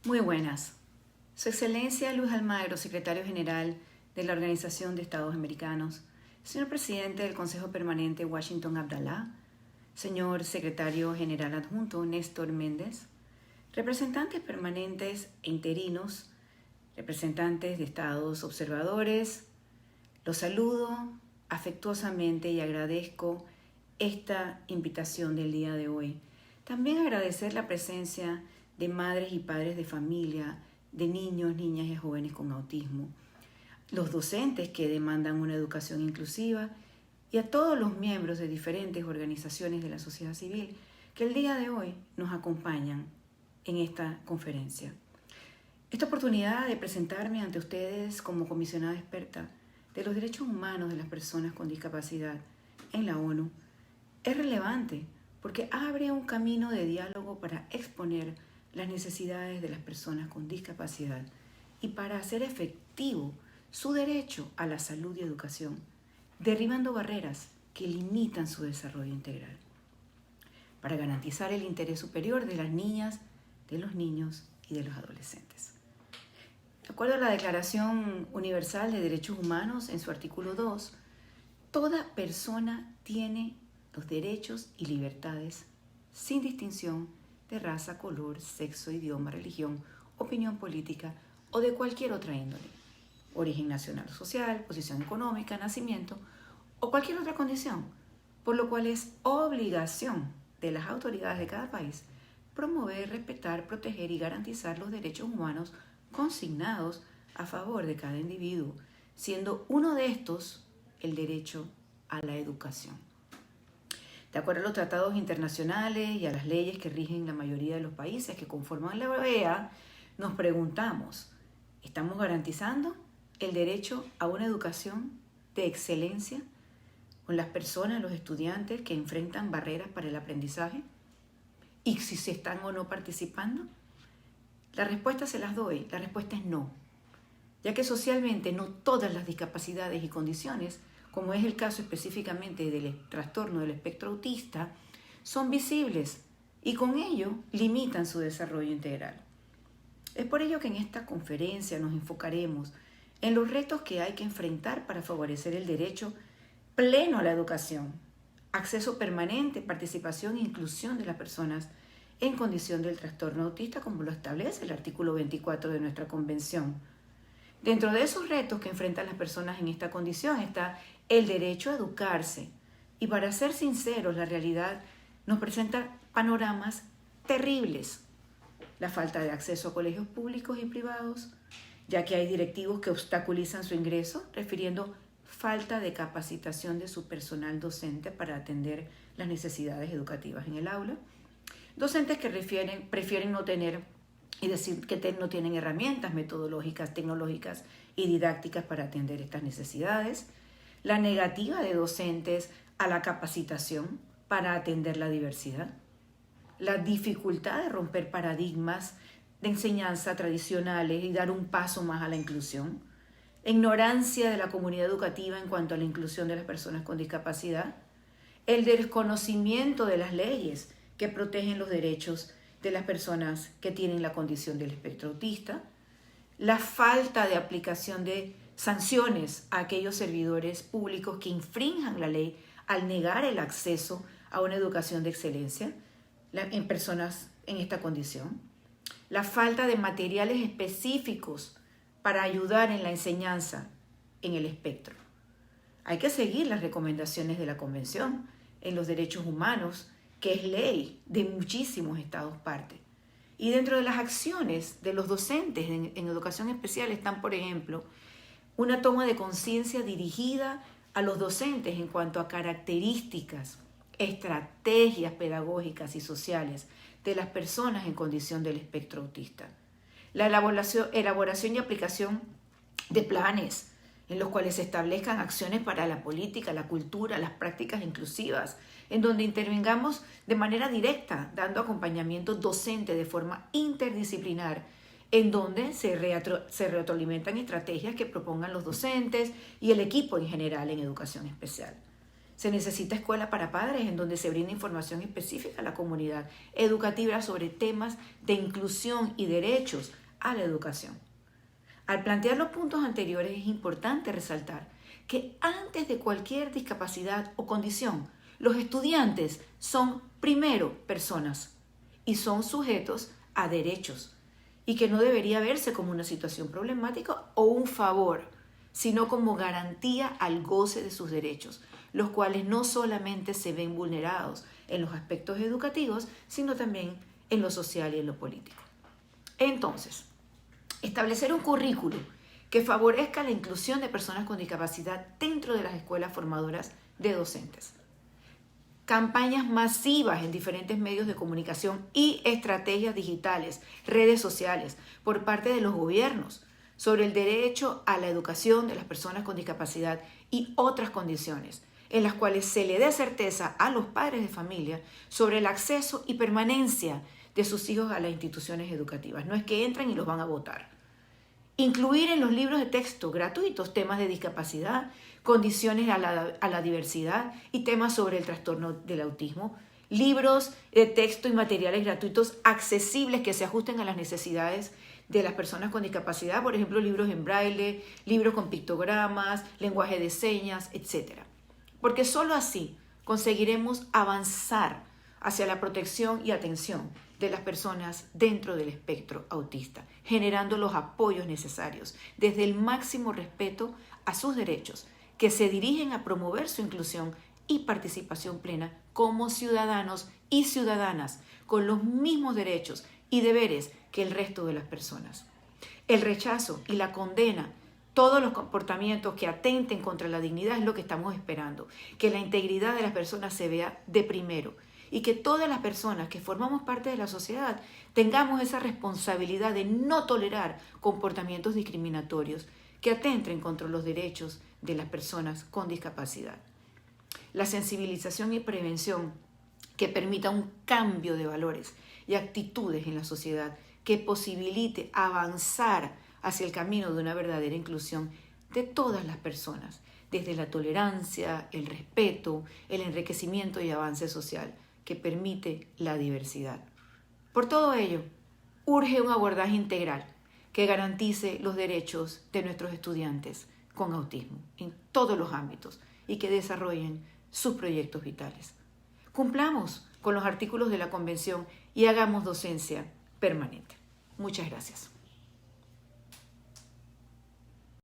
Muy buenas. Su Excelencia Luis Almagro, Secretario General de la Organización de Estados Americanos, señor Presidente del Consejo Permanente Washington Abdallah, señor Secretario General Adjunto Néstor Méndez, representantes permanentes e interinos, representantes de estados observadores, los saludo afectuosamente y agradezco esta invitación del día de hoy. También agradecer la presencia de madres y padres de familia, de niños, niñas y jóvenes con autismo, los docentes que demandan una educación inclusiva y a todos los miembros de diferentes organizaciones de la sociedad civil que el día de hoy nos acompañan en esta conferencia. Esta oportunidad de presentarme ante ustedes como comisionada experta de los derechos humanos de las personas con discapacidad en la ONU es relevante porque abre un camino de diálogo para exponer las necesidades de las personas con discapacidad y para hacer efectivo su derecho a la salud y educación, derribando barreras que limitan su desarrollo integral, para garantizar el interés superior de las niñas, de los niños y de los adolescentes. De acuerdo a la Declaración Universal de Derechos Humanos, en su artículo 2, toda persona tiene los derechos y libertades sin distinción de raza, color, sexo, idioma, religión, opinión política o de cualquier otra índole, origen nacional o social, posición económica, nacimiento o cualquier otra condición, por lo cual es obligación de las autoridades de cada país promover, respetar, proteger y garantizar los derechos humanos consignados a favor de cada individuo, siendo uno de estos el derecho a la educación. De acuerdo a los tratados internacionales y a las leyes que rigen la mayoría de los países que conforman la OEA, nos preguntamos, ¿estamos garantizando el derecho a una educación de excelencia con las personas, los estudiantes que enfrentan barreras para el aprendizaje? ¿Y si se están o no participando? La respuesta se las doy, la respuesta es no, ya que socialmente no todas las discapacidades y condiciones, como es el caso específicamente del trastorno del espectro autista, son visibles y con ello limitan su desarrollo integral. Es por ello que en esta conferencia nos enfocaremos en los retos que hay que enfrentar para favorecer el derecho pleno a la educación, acceso permanente, participación e inclusión de las personas en condición del trastorno autista, como lo establece el artículo 24 de nuestra convención. Dentro de esos retos que enfrentan las personas en esta condición está el derecho a educarse. Y para ser sinceros, la realidad nos presenta panoramas terribles. La falta de acceso a colegios públicos y privados, ya que hay directivos que obstaculizan su ingreso, refiriendo falta de capacitación de su personal docente para atender las necesidades educativas en el aula. Docentes que prefieren no tener y decir que no tienen herramientas metodológicas, tecnológicas y didácticas para atender estas necesidades. La negativa de docentes a la capacitación para atender la diversidad. La dificultad de romper paradigmas de enseñanza tradicionales y dar un paso más a la inclusión. Ignorancia de la comunidad educativa en cuanto a la inclusión de las personas con discapacidad. El desconocimiento de las leyes que protegen los derechos de las personas que tienen la condición del espectro autista, la falta de aplicación de sanciones a aquellos servidores públicos que infrinjan la ley al negar el acceso a una educación de excelencia en personas en esta condición, la falta de materiales específicos para ayudar en la enseñanza en el espectro. Hay que seguir las recomendaciones de la Convención en los Derechos Humanos, que es ley de muchísimos estados parte. Y dentro de las acciones de los docentes en educación especial están, por ejemplo, una toma de conciencia dirigida a los docentes en cuanto a características, estrategias pedagógicas y sociales de las personas en condición del espectro autista. La elaboración y aplicación de planes en los cuales se establezcan acciones para la política, la cultura, las prácticas inclusivas, en donde intervengamos de manera directa, dando acompañamiento docente de forma interdisciplinar, en donde se retroalimentan estrategias que propongan los docentes y el equipo en general en educación especial. Se necesita escuela para padres en donde se brinda información específica a la comunidad educativa sobre temas de inclusión y derechos a la educación. Al plantear los puntos anteriores es importante resaltar que antes de cualquier discapacidad o condición, los estudiantes son primero personas y son sujetos a derechos y que no debería verse como una situación problemática o un favor, sino como garantía al goce de sus derechos, los cuales no solamente se ven vulnerados en los aspectos educativos, sino también en lo social y en lo político. Entonces, establecer un currículo que favorezca la inclusión de personas con discapacidad dentro de las escuelas formadoras de docentes. Campañas masivas en diferentes medios de comunicación y estrategias digitales, redes sociales, por parte de los gobiernos, sobre el derecho a la educación de las personas con discapacidad y otras condiciones, en las cuales se le dé certeza a los padres de familia sobre el acceso y permanencia de sus hijos a las instituciones educativas. No es que entran y los van a votar. Incluir en los libros de texto gratuitos temas de discapacidad, condiciones a la diversidad y temas sobre el trastorno del autismo. Libros de texto y materiales gratuitos accesibles que se ajusten a las necesidades de las personas con discapacidad, por ejemplo, libros en braille, libros con pictogramas, lenguaje de señas, etc. Porque solo así conseguiremos avanzar hacia la protección y atención de las personas dentro del espectro autista, generando los apoyos necesarios desde el máximo respeto a sus derechos, que se dirigen a promover su inclusión y participación plena como ciudadanos y ciudadanas, con los mismos derechos y deberes que el resto de las personas. El rechazo y la condena, todos los comportamientos que atenten contra la dignidad es lo que estamos esperando, que la integridad de las personas se vea de primero y que todas las personas que formamos parte de la sociedad tengamos esa responsabilidad de no tolerar comportamientos discriminatorios que atenten contra los derechos de las personas con discapacidad. La sensibilización y prevención que permita un cambio de valores y actitudes en la sociedad que posibilite avanzar hacia el camino de una verdadera inclusión de todas las personas, desde la tolerancia, el respeto, el enriquecimiento y avance social que permite la diversidad. Por todo ello, urge un abordaje integral que garantice los derechos de nuestros estudiantes con autismo en todos los ámbitos y que desarrollen sus proyectos vitales. Cumplamos con los artículos de la Convención y hagamos docencia permanente. Muchas gracias.